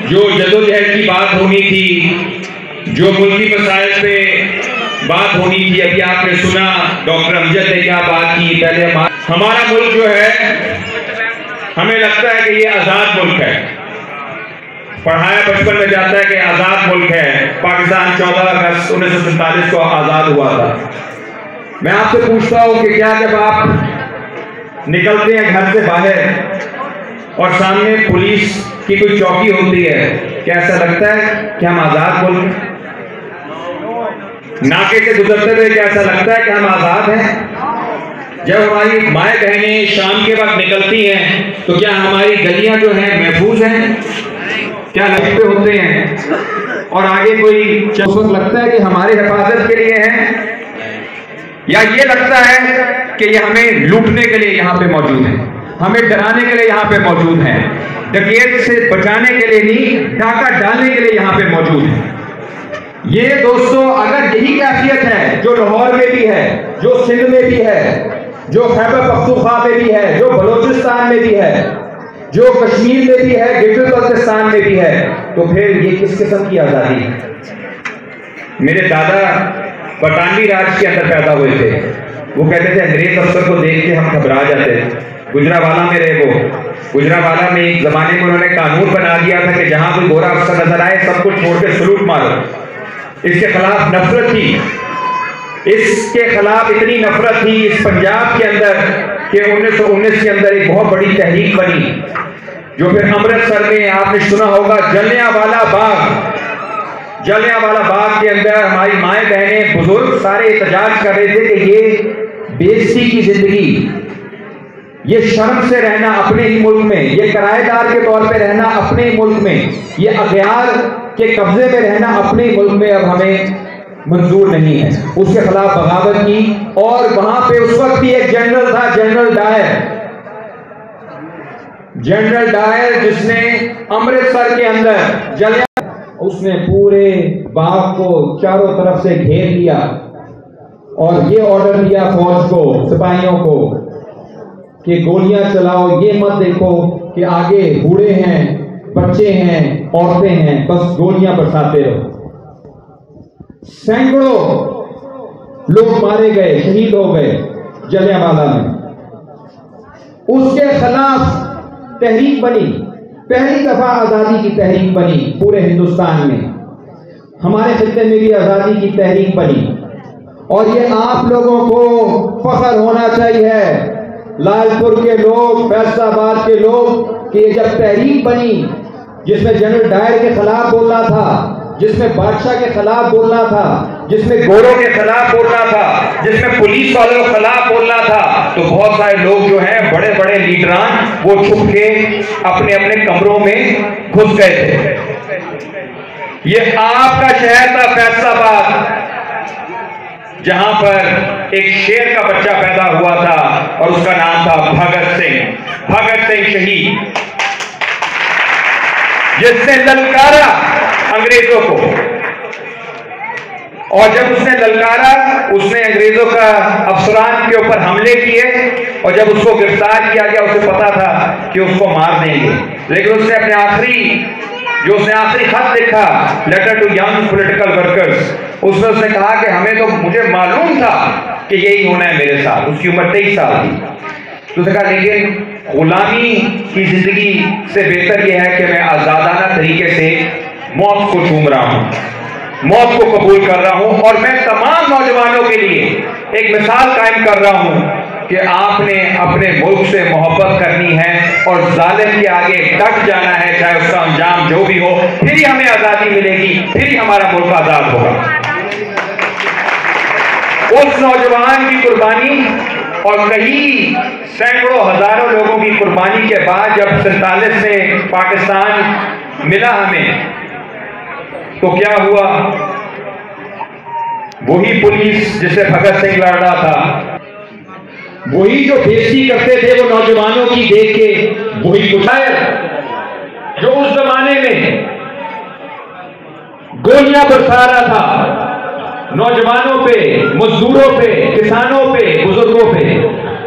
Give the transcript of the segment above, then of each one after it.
जो जद्दोजहद की बात होनी थी, जो मुल्की मसाइल पे बात होनी थी, अभी आपने सुना डॉक्टर अमजद ने क्या बात की। पहले हमारा मुल्क जो है, हमें लगता है कि ये आज़ाद मुल्क है, पढ़ाया बचपन में जाता है कि आज़ाद मुल्क है। पाकिस्तान 14 अगस्त 1947 को आज़ाद हुआ था। मैं आपसे पूछता हूँ कि क्या जब आप निकलते हैं घर से बाहर और सामने पुलिस की कोई चौकी होती है, क्या ऐसा लगता है कि हम आज़ाद मुल्क, नाके से गुजरते हुए क्या ऐसा लगता है कि हम आज़ाद हैं? जब हमारी माएँ बहनें शाम के वक्त निकलती हैं तो क्या हमारी गलियां जो हैं महफूज हैं? क्या लपटे होते हैं और आगे कोई उस वक्त लगता है कि हमारे हिफाजत के लिए है, या ये लगता है कि ये हमें लूटने के लिए यहाँ पे मौजूद है, हमें डराने के लिए यहाँ पे मौजूद है, डकैत से बचाने के लिए नहीं, डाका डालने के लिए यहाँ पे मौजूद है। ये दोस्तों अगर यही कैफियत है जो लाहौर में भी है, जो सिंध में भी है, जो खैबर पख्तूनख्वा में भी है, जो बलोचिस्तान में भी है, जो कश्मीर में भी है, गिलगित बल्तिस्तान में भी है, तो फिर ये किस किस्म की आज़ादी है? मेरे दादा बटानवी राज के अंदर पैदा हुए थे। वो कहते थे अंग्रेज अफसर को देख के हम घबरा जाते। गुजरावाला में रहे वो। गुजरावाला में एक जमाने में उन्होंने कानून बना दिया था कि जहां कोई गोरा अफसर नजर आए सब कुछ छोड़ के सलूट मारो। इसके खिलाफ नफरत थी, इसके खिलाफ इतनी नफरत थी इस पंजाब के अंदर कि 1919 के अंदर एक बहुत बड़ी तहरीक बनी, जो फिर अमृतसर में आपने सुना होगा जलियांवाला बाग। जलियांवाला बाग के अंदर हमारी माएँ बहनें बुजुर्ग सारे एहतजाज कर रहे थे कि ये बेइज्जती की जिंदगी, ये शर्म से रहना अपने ही मुल्क में, ये किराएदार के तौर पे रहना अपने ही मुल्क में, ये अगयार के कब्जे में रहना अपने ही मुल्क में अब हमें मंजूर नहीं है। उसके खिलाफ बगावत की। और वहां पे उस वक्त भी एक जनरल था, जनरल डायर, जिसने अमृतसर के अंदर उसने पूरे बाग को चारों तरफ से घेर लिया और ये ऑर्डर दिया फौज को, सिपाहियों को कि गोलियां चलाओ, ये मत देखो कि आगे बूढ़े हैं, बच्चे हैं, औरतें हैं, बस गोलियां बरसाते रहो। सैकड़ों लोग मारे गए, शहीद हो गए जलियांवाला में। उसके खिलाफ तहरीक बनी, पहली दफा आजादी की तहरीक बनी पूरे हिंदुस्तान में। हमारे खित्ते में भी आजादी की तहरीक बनी और ये आप लोगों को फख्र होना चाहिए, लालपुर के लोग, फैसलाबाद के लोग, कि जब तहरीक बनी जिसमें जनरल डायर के खिलाफ बोलना था, जिसमें बादशाह के खिलाफ बोलना था, जिसमें गोरों के खिलाफ बोलना था, जिसमें पुलिस वालों के खिलाफ बोलना था, तो बहुत सारे लोग जो हैं बड़े बड़े लीडरान वो छुप के अपने अपने कमरों में घुस गए थे। ये आपका शहर था फैसलाबाद, जहां पर एक शेर का बच्चा पैदा हुआ था और उसका नाम था भगत सिंह शहीद, जिसने ललकारा अंग्रेजों को। और जब उसने ललकारा, उसने अंग्रेजों का अफसरान के ऊपर हमले किए और जब उसको गिरफ्तार किया गया, उसे पता था कि उसको मार देंगे, लेकिन उसने अपने आखिरी खत लिखा, letter to young political workers, उसमें उसने कहा कि हमें तो, मुझे मालूम था कि यही होना है मेरे साथ। उसकी उम्र 23 साल थी। तो उसने कहा लेकिन गुलामी की जिंदगी से बेहतर यह है कि मैं आजादाना तरीके से मौत को चूम रहा हूं, मौत को कबूल कर रहा हूं, और मैं तमाम नौजवानों के लिए एक मिसाल कायम कर रहा हूं कि आपने अपने मुल्क से मोहब्बत करनी है और जालिम के आगे डट जाना है, चाहे उसका अंजाम जो भी हो, फिर ही हमें आजादी मिलेगी, फिर ही हमारा मुल्क आजाद होगा। उस नौजवान की कुर्बानी और कई सैकड़ों हजारों लोगों की कुर्बानी के बाद जब 47 में पाकिस्तान मिला हमें, तो क्या हुआ? वही पुलिस जिसे भगत सिंह लड़ रहा था, वही जो बेइज्जती करते थे वो नौजवानों की देख के, वही कुशायर जो उस जमाने में गोलियां बरसा रहा था नौजवानों पे, मजदूरों पे, किसानों पे, बुजुर्गों पे,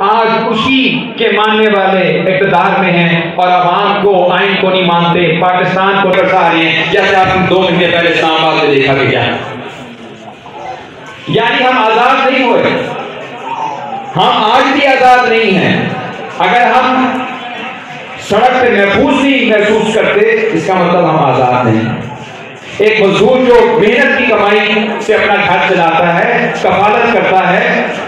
आज उसी के मानने वाले इक़्तिदार में हैं और अवाम को, आइन को नहीं मानते, पाकिस्तान को तरसा रहे हैं, जैसे आपने 2 महीने पहले इस्लामाबाद में देखा कि क्या। यानी हम आजाद नहीं हुए, हम आज भी आजाद नहीं हैं। अगर हम सड़क पे महफूज नहीं महसूस करते, इसका मतलब हम आजाद नहीं हैं। एक मजदूर जो मेहनत की कमाई से अपना घर चलाता है, कफालत करता है,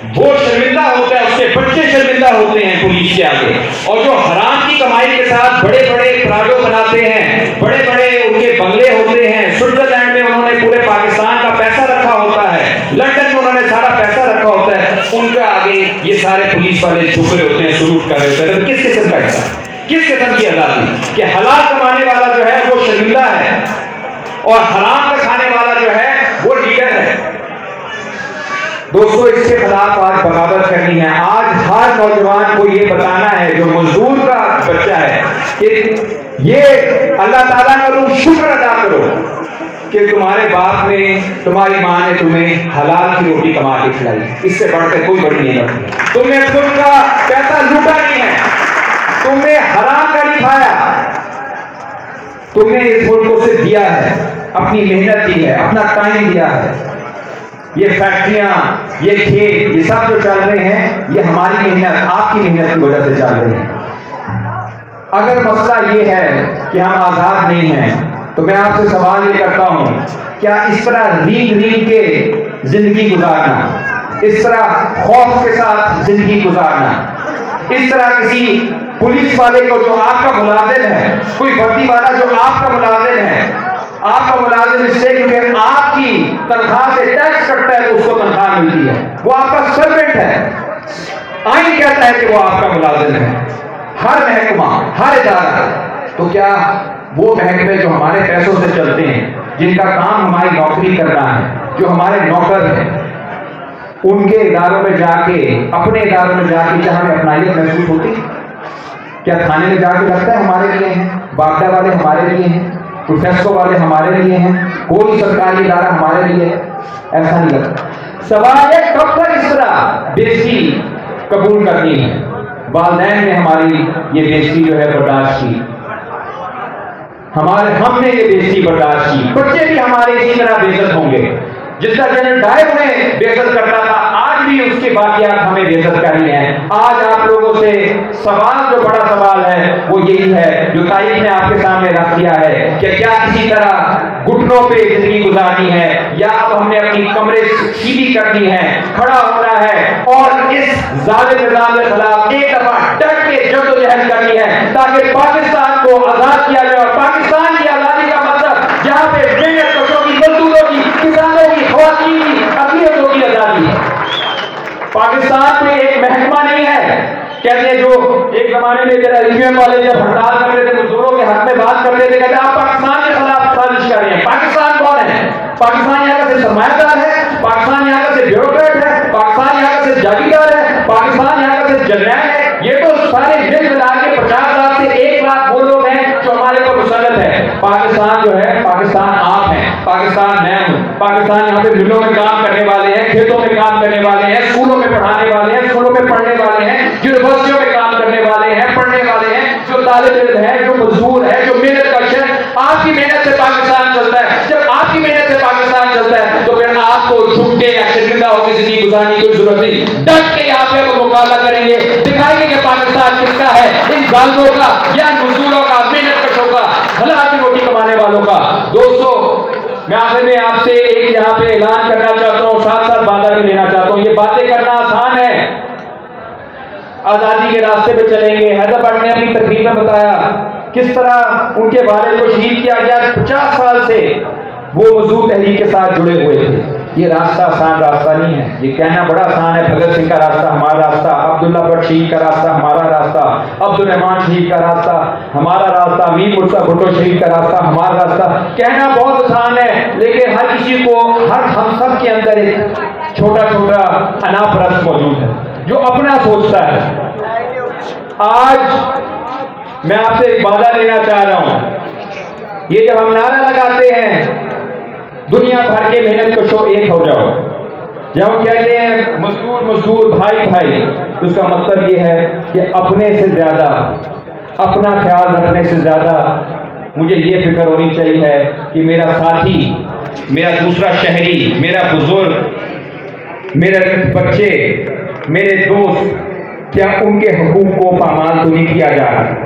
वो शर्मिंदा होता है, उसके बच्चे शर्मिंदा होते हैं पुलिस के आगे। और जो हराम की कमाई के साथ बड़े बड़े प्राडो बनाते हैं, बड़े बड़े उनके बंगले होते हैं, स्विट्जरलैंड में उन्होंने पूरे पाकिस्तान का पैसा रखा होता है, लंदन में उन्होंने सारा पैसा रखा होता है, उनके आगे ये सारे पुलिस वाले झुक रहे होते हैं, सलूट कर रहे होते हैं। तो किस किस्म का हिस्सा, किस किस्म की आजादी कि हलाल कमाने वाला जो है वो शर्मिंदा है और हराम का खाने वाला जो है वो लीडर है। दोस्तों, इसके खिलाफ आज बगावत करनी है। आज हर नौजवान को ये बताना है, जो मजदूर का बच्चा है, कि ये अल्लाह ताला का तुम शुक्र अदा करो कि तुम्हारे बाप ने, तुम्हारी माँ ने तुम्हें हलाल की रोटी कमा के खिलाई। इससे बढ़कर कोई बड़ी नेमत नहीं। तुमने खुद का पैसा लूटा नहीं है, तुमने हराम का नहीं खाया, तुमने इस मुल्क को से दिया है, अपनी मेहनत दी है, अपना टाइम दिया है। ये फैक्ट्रियां, ये खेत, ये सब जो चल रहे हैं, ये हमारी मेहनत, आपकी मेहनत की वजह से चल रहे हैं। अगर मसला ये है कि हम आजाद नहीं हैं, तो मैं आपसे सवाल ये करता हूं, क्या इस तरह रींग रींग के जिंदगी गुजारना, इस तरह खौफ के साथ जिंदगी गुजारना, इस तरह किसी पुलिस वाले को जो आपका मुलाजिम है, कोई वर्दी वाला जो आपका मुलाजिम है, आपका मुलाजिम इससे क्योंकि आपकी तनख्वाह से टैक्स कटता है तो उसको तनख्वाह मिलती है, वो आपका सर्वेंट है, आइन कहता है कि वो आपका मुलाजिम है, हर महकमा, हर इदारा। तो क्या वो महकमे जो हमारे पैसों से चलते हैं, जिनका काम हमारी नौकरी करना है, जो हमारे नौकर हैं, उनके इदारों में जाके, अपने इदारों में जाके क्या हमें अपनाइयत महसूस होती? क्या थाने में जाके लगता है हमारे लिए हैं, बागडा वाले हमारे लिए हैं, प्रोफेसर वाले हमारे लिए हैं, कोई सरकारी इदारा हमारे लिए? ऐसा नहीं लगता। सवाल है कब तक इस तरह बेइज्जती कबूल करनी है? वालिदैन ने हमारी ये बेइज्जती जो है बर्दाश्त की, हमने ये बेइज्जती बर्दाश्त की, बच्चे भी हमारे इसी तरह बेइज्जत होंगे। जिस तरह जनरल डायर उन्हें बेइज्जत करता था, आज भी उसके बाकियात हमें बेइज्जत करनी है। आज आप लोगों से सवाल, जो बड़ा सवाल है वो यही है, जो तारीख ने आपके सामने रख दिया है, कि क्या किसी तरह घुटनों पे जिंदगी गुजारनी है, या अब हमने अपनी कमरे सीधी करनी है, खड़ा होना है और इस जालिम निज़ाम के खिलाफ एक दफा डट के जद्दोजहद करनी है, ताकि पाकिस्तान को आजाद किया जाए। पाकिस्तान की आजादी का मतलब जहां पे मेहनतकशों की, मजदूरों की, किसानों की, ख्वातीन की, अक़लियतों की आजादी है। पाकिस्तान में एक महकमा नहीं है, कहते हैं जो एक जमाने में जरा एलजीएम वाले जब हड़ताल करते थे, मजदूरों के हक में बात करते थे, कहते आप पाकिस्तान के खिलाफ साजिश कर रहे हैं। पाकिस्तान कौन है? पाकिस्तान यहाँ का सिर्फ सरमायादार है, पाकिस्तान यहाँ का सिर्फ ब्यूरोक्रेट है, पाकिस्तान यहाँ का सिर्फ जागीरदार है, पाकिस्तान यहाँ का सिर्फ जर्नैल है। ये तो सारे मिल मिला के 50,000 से 1 लाख वो लोग हैं जो हमारे को मुसल्लत है। पाकिस्तान जो है, पाकिस्तान आप हैं, पाकिस्तान मैं हूँ। पाकिस्तान यहाँ पे मिलों में काम करने वाले हैं, खेतों में काम करने वाले हैं, स्कूलों में पढ़ाने वाले हैं, स्कूलों में पढ़ने वाले हैं, यूनिवर्सिटियों में काम करने वाले हैं, पढ़ने वाले हैं, जो तालिब इल्म है, जो मजदूर है, जो मेहनतकश है। आपकी मेहनत से पाकिस्तान चलता है। जब आपकी मेहनत से पाकिस्तान चलता है तो फिर आपको झुक के या शर्मिंदा होकर जिंदगी गुजारने की कोई जरूरत नहीं। डट के यहाँ पे मुकाबला करेंगे, दिखाएंगे कि पाकिस्तान किसका है, इन जालिमों का या मजदूरों का, मेहनतकशों का, हलाल की रोटी कमाने वालों का। दोस्तों, मैं आखिर में आपसे एक यहाँ पे ऐलान करना चाहता हूँ, साथ साथ वादा भी लेना चाहता हूँ। ये बातें करना आसान है, आजादी के रास्ते पे चलेंगे। हैदराबाद ने अपनी तकरीर में बताया किस तरह उनके वालिद को शहीद किया गया। 50 साल से वो मजदूर तहरीक के साथ जुड़े हुए थे। ये रास्ता आसान रास्ता नहीं है, ये कहना बड़ा आसान है, भगत सिंह का रास्ता हमारा रास्ता, अब्दुल्ला भट्ट शहीद का रास्ता हमारा रास्ता, अब्दुल रहमान शहीद का रास्ता हमारा रास्ता, अमीर मुर्तज़ा भुट्टो शहीद का रास्ता हमारा रास्ता। कहना बहुत आसान है, लेकिन हर किसी को, हम सब के अंदर एक छोटा छोटा अनापरस्त मौजूद है जो अपना सोचता है। आज मैं आपसे एक वादा लेना चाह रहा हूं, ये जब हम नारा लगाते हैं दुनिया भर के मेहनतकशों एक हो जाओ, जब हम कहते हैं मजदूर मजदूर भाई भाई, तो उसका मतलब ये है कि अपने से ज्यादा, अपना ख्याल रखने से ज्यादा मुझे ये फिक्र होनी चाहिए है कि मेरा साथी, मेरा दूसरा शहरी, मेरा बुजुर्ग, मेरे बच्चे, मेरे दोस्त, क्या उनके हुकूक को पामाल तो नहीं किया जा रहा।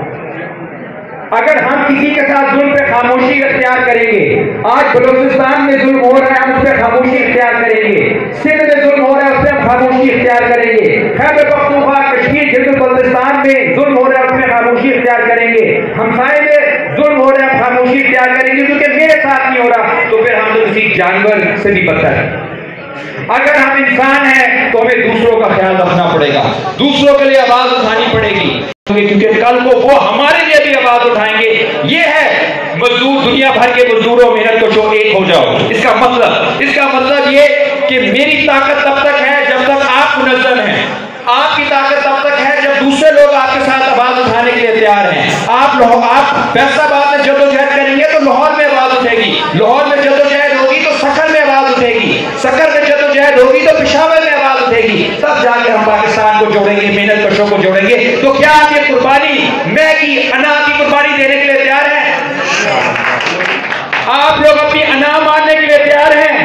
अगर हम किसी के साथ जुल्म पे खामोशी इख्तियार करेंगे, आज बलूचिस्तान में जुल्म हो रहा है, हम उस पर खामोशी इख्तियार करेंगे, सिंध में जुल्म हो रहा है, उस पर हम खामोशी इख्तियार करेंगे, खैबर पख्तूनख्वा कश्मीर गिलगित बल्तिस्तान में जुल्म हो रहा है, उसमें खामोशी इख्तियार करेंगे, हमसाये में जुल्म हो रहा है, खामोशी इख्तियार करेंगे, क्योंकि मेरे साथ नहीं हो रहा, तो फिर हम तो किसी जानवर से भी बदतर है। अगर हम इंसान हैं तो हमें दूसरों का ख्याल रखना पड़ेगा, दूसरों के लिए आवाज उठानी पड़ेगी, क्योंकि कल को वो हमारे लिए भी आवाज उठाएंगे। ये है मजदूर, दुनिया भर के मजदूरों मेहनत को जो एक हो जाओ। इसका मतलब ये कि मेरी ताकत तब तक है जब तक आप मुनज़्ज़म हैं, आपकी ताकत तब तक है जब दूसरे लोग आपके साथ आवाज उठाने के लिए तैयार हैं। आप फैसलाबाद में जद्दोजहद करेंगे तो लाहौर में आवाज उठेगी, लाहौर में जद्दोजहद होगी तो सक्कर में आवाज उठेगी, सक्कर में जद्दोजहद होगी तो पेशावर में आवाज उठेगी, तब जाके हम पाकिस्तान को जोड़ेंगे, मेहनत कशों को जोड़ेंगे। तो क्या आप ये कुर्बानी, मैं की अना की कुर्बानी देने के लिए तैयार हैं? आप लोग अपनी अना मानने के लिए तैयार हैं?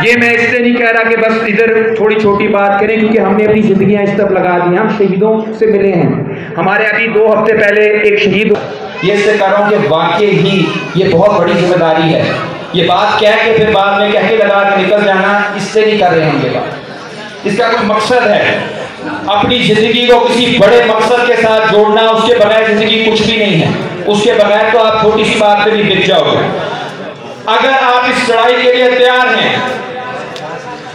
ये मैं इसलिए नहीं कह रहा कि बस इधर थोड़ी छोटी बात करें, क्योंकि हमने अपनी जिंदगियां इस तरफ लगा दी, हम शहीदों से मिले हैं। हमारे अभी 2 हफ्ते पहले एक शहीद, ये इससे कह रहा हूं कि वाकई ही ये बहुत बड़ी जिम्मेदारी है। ये बात कह के फिर बाद में कह के लगा के निकल जाना, इससे नहीं कर रहे हम ये बात। इसका कुछ मकसद है, अपनी जिंदगी को किसी बड़े मकसद के साथ जोड़ना, उसके बगैर जिंदगी कुछ भी नहीं है। उसके बगैर तो आप छोटी सी बात पे भी बिक जाओगे। अगर आप इस लड़ाई के लिए तैयार हैं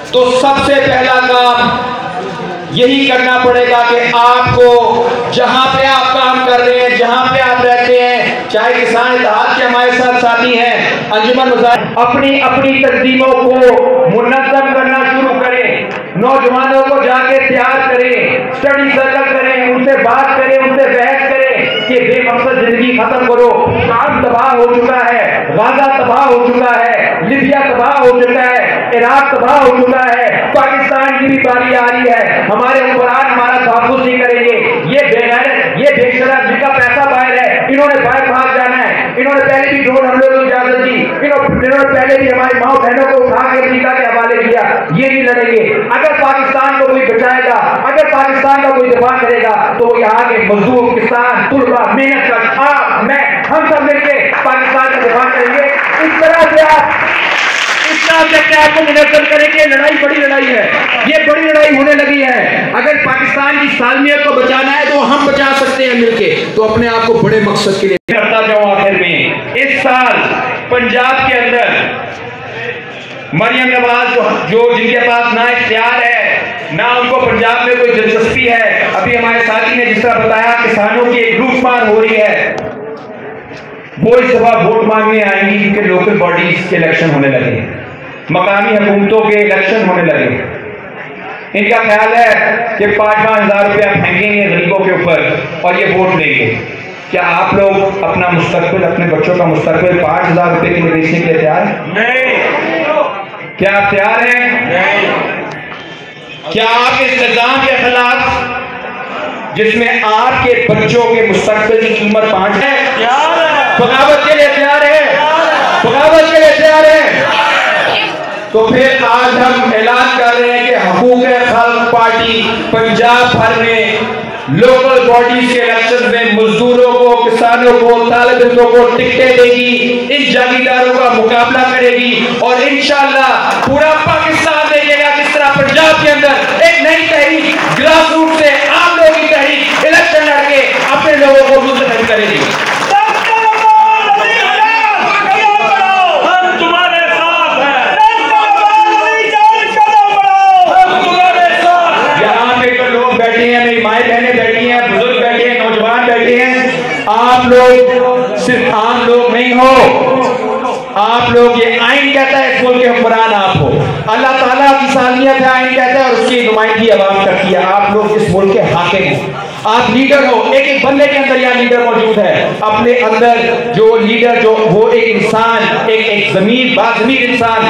तो सबसे पहला काम यही करना पड़ेगा कि आपको जहां पे आप काम कर रहे हैं, जहां पे आप रहते हैं, चाहे किसान इत्तेहाद के हमारे साथ साथी हैं, अंजुमन मुजाहिदीन, अपनी अपनी तंजीमों को मुनज़्ज़म करना शुरू करें, नौजवानों को जाके तैयार करें, स्टडी सर्कल करें, उनसे बात करें, उनसे बहस करें कि बेमकसद जिंदगी खत्म करो। शाम तबाह हो चुका है, गाजा तबाह हो चुका है, लिबिया तबाह हो चुका है, इराक तबाह हो चुका है, पाकिस्तान की भी बारी आ रही है। हमारे हुक्मरान हमारा तहफ़्फ़ुज़ नहीं करेंगे। ये बेगैरत, ये बेशरम, जिनका पैसा बाहर है, इन्होंने बाहर भाग जाना है। इन्होंने पहले भी ड्रोन हमलों की इजाजत दी, इन्होंने पहले भी हमारी माँ बहनों को उठा के अमेरिका के हवाले किया। ये नहीं लड़ेंगे। अगर पाकिस्तान को कोई बचाएगा, अगर पाकिस्तान का कोई दिफा करेगा, तो यहाँ के मजदूर, किसान, तुलबा, मेहनत कर, आप, मैं, हम सब मिलकर पाकिस्तान का दिफा करेंगे। इस तरह से आपको मुनज़्ज़म करेंगे। लड़ाई बड़ी लड़ाई है, ये बड़ी लड़ाई होने लगी है। अगर पाकिस्तान की सालमियत को बचाना है तो हम बचा सकते हैं मिलके, तो अपने आप को बड़े मकसद के लिए करता जाओ। आखिर में इस साल पंजाब के अंदर मरियम नवाज जो जिनके पास ना इख्तियार है, ना उनको पंजाब में कोई दिलचस्पी है, अभी हमारे साथी ने जिस तरह बताया किसानों की एक लूटमार हो रही है, वो इस दफा वोट मांगने आएंगी, क्योंकि लोकल बॉडीज के इलेक्शन होने लगे हैं, मकामी हुकूमतों के इलेक्शन होने लगे। इनका ख्याल है कि 5-5 हज़ार रुपया फेंकेंगे गरीबों के ऊपर और ये वोट लेंगे। क्या आप लोग अपना मुस्तकबिल, अपने बच्चों का मुस्तकबिल 5 हज़ार रुपये के लिए बेचने के लिए तैयार हैं? नहीं। क्या आप तैयार हैं? नहीं। क्या आप इस निज़ाम के खिलाफ जिसमें आपके बच्चों के मुस्तकबिल की कीमत 5 है, बगावत के लिए तैयार है? बगावत के लिए तैयार है? तो फिर आज हम ऐलान कर रहे हैं कि हुकूक-ए-खल्क पार्टी पंजाब भर में लोकल बॉडीज के इलेक्शन में मजदूरों को, किसानों को, तालिब-इल्मों को टिकटें देगी, इन जागीरदारों का मुकाबला करेगी और इंशाअल्लाह पूरा पाकिस्तान देखेगा किस तरह पंजाब के अंदर एक नई तहरीक, ग्रास रूट से आम लोगों की तहरीक इलेक्शन लड़के अपने लोगों को मुंतखब करेगी। आप लोग सिर्फ आम लोग नहीं हो, आप लोग, ये आइन कहता है इस मुल्क के हुक्मरान आप हो, अल्लाह ताला की सालियत है, आइन कहता है और उसकी नुमाइंदगी अवाम करती है। आप लोग इस मुल्क के हाकिम हो, आप लीडर हो। एक एक बंदे के अंदर यह लीडर मौजूद है। अपने अंदर जो लीडर, जो वो एक इंसान, एक जमीर बाज़मीर इंसान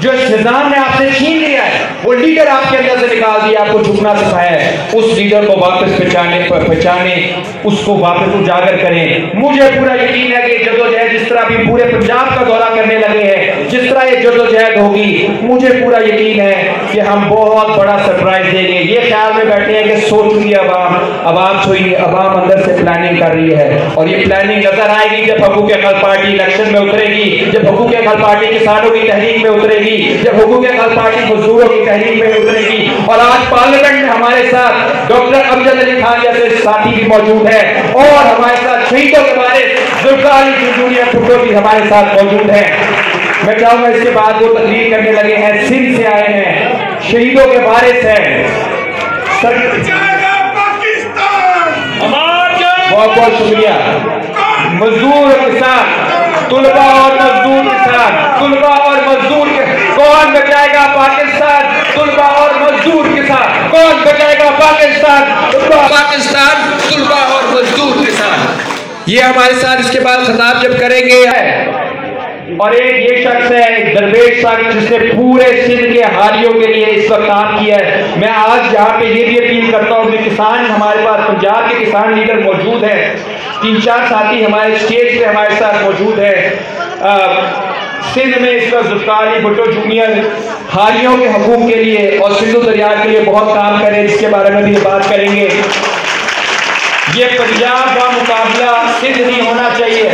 जो इस निजाम ने आपसे छीन लिया है, वो लीडर आपके अंदर से निकाल दिया, आपको झुकना सिखाया है, उस लीडर को वापस पहचाने, उसको वापस उजागर करें। मुझे पूरा यकीन है कि जदोजहद जिस तरह भी पूरे पंजाब का दौरा करने लगे हैं, जिस तरह ये जदोजहद होगी, मुझे पूरा यकीन है कि हम बहुत बड़ा सरप्राइज देंगे। ये ख्याल में बैठे हैं कि सो चुकी अवाम सोई, अवाम अंदर से प्लानिंग कर रही है, और ये प्लानिंग नजर आएगी जब हकूक अकल पार्टी इलेक्शन में उतरेगी, जब हकूक अकल पार्टी किसानों की तहरीक में उतरेगी, जब हकूक अकल पार्टी मजदूरों की तहरीक में उतरेगी। और आज पार्लियामेंट में हमारे साथ डॉक्टर अमजद अली खान जैसे साथी भी मौजूद है, और हमारे साथ शहीदों के वारिस जुल्फिकार अली चुनचुनिया भुट्टो भी हमारे साथ मौजूद है। मैं चाहूंगा इसके बाद वो तकरीर करने लगे हैं, सिंध से आए हैं, शहीदों के वारिस हैं। बहुत बहुत शुक्रिया। मजदूर और किसान, तुलबा और मजदूर किसान, तुलबा और मजदूर, कौन बचाएगा पाकिस्तान? तुलबा और मजदूर किसान, कौन बचाएगा पाकिस्तान? पाकिस्तान, तुलबा और मजदूर किसान। ये हमारे साथ इसके बाद खिताब जब करेंगे है। और एक ये शख्स है, एक दरवेश शख्स, जिसने पूरे सिंध के हालियों के लिए इस वक्त काम किया है। मैं आज यहाँ पे ये भी अपील करता हूँ कि किसान हमारे पास, पंजाब के किसान लीडर मौजूद है, 3-4 साथी हमारे स्टेज पे हमारे साथ मौजूद है। सिंध में इस वक्त जुल्फिकार अली भुट्टो जूनियर हालियों के हकूक के लिए और सिंधु दरिया के लिए बहुत काम करें, जिसके बारे में भी बात करेंगे। ये पंजाब का मुकाबला सिंध नहीं होना चाहिए,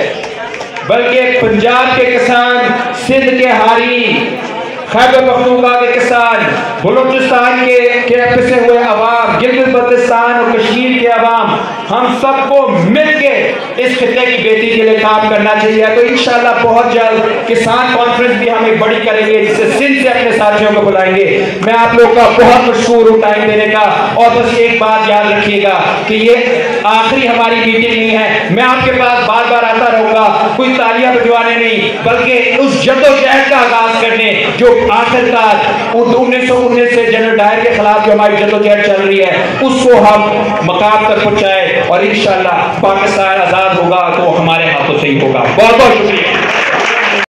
बल्कि पंजाब के किसान, सिंध के हारी, खैबर पख्तूनख्वा के किसान, बलूचिस्तान के पिसे हुए अवाम, गिलगित-बल्तिस्तान और कश्मीर के अवाम, हम सबको मिलकर इस खिते की बेहतरी के लिए काम करना चाहिए। तो इंशाल्लाह बहुत जल्द किसान कॉन्फ्रेंस भी हम एक बड़ी करेंगे, जिससे सिंध से अपने साथियों को बुलाएंगे। मैं आप लोगों का बहुत मशकूर हूँ टाइम देने का। और बस एक बात याद रखिएगा कि ये आखिरी हमारी मीटिंग नहीं है, मैं आपके पास बार बार आता रहूंगा, कोई तालियां बजवाने नहीं, बल्कि उस जद्दोजहद का आगाज करने जो आखिरकार 1919 से जनरल डायर के खिलाफ जो हमारी जद्दोजहद चल रही है, उसको हम मकाम तक पहुंचाए, और इंशाल्लाह पाकिस्तान आजाद होगा तो हमारे हाथों से ही होगा। बहुत बहुत शुक्रिया।